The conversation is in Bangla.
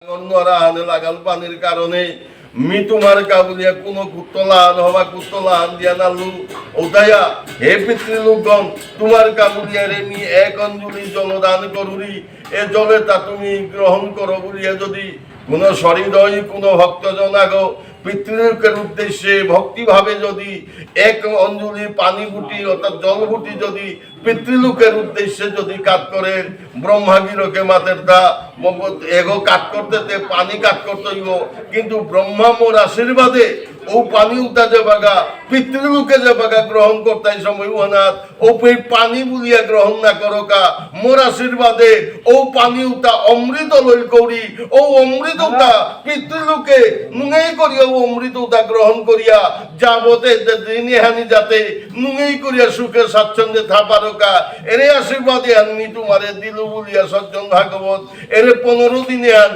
অন্যরা আনে লাগাল পানির কারণে মি তোমার কাবুলিয়া কোন কুত্তলান হবা কুত্তলান দিয়া নালু ওদায়া হে পিতৃলোকগণ তোমার কাবুলিয়ারে মি এক অঞ্জলি জলদান করুরি এ জলে তা তুমি গ্রহণ করো বলিয়া যদি কোন সহৃদয় কোন ভক্তজন আগো পিতৃলোকের উদ্দেশ্যে ভক্তিভাবে যদি এক অঞ্জলি পানি বুটি অর্থাৎ জল বুটি যদি পিতৃলোকের উদ্দেশ্যে যদি কাজ করেন ব্রহ্মাগিরকে মাতের দা এগো কাজ করতে পানি কাজ করতে হইব কিন্তু ব্রহ্মা মোর আশীর্বাদে ও পানি উঠা যে বাগা পিতৃলোকে যে বাগা গ্রহণ করতে সময় অনাথ ও পানি বুলিয়া গ্রহণ না করকা মোর আশীর্বাদে ও পানি উঠা অমৃত লই করি ও অমৃত উঠা পিতৃলোকে নুঙেই করিয়া ও অমৃত উঠা গ্রহণ করিয়া যাবতে দিনে হানি যাতে নুঙেই করিয়া সুখে স্বাচ্ছন্দ্যে থাপারকা এরে আশীর্বাদে আনমি তোমারে দিল বলিয়া সজ্জন ভাগবত এরে 15 দিনে আন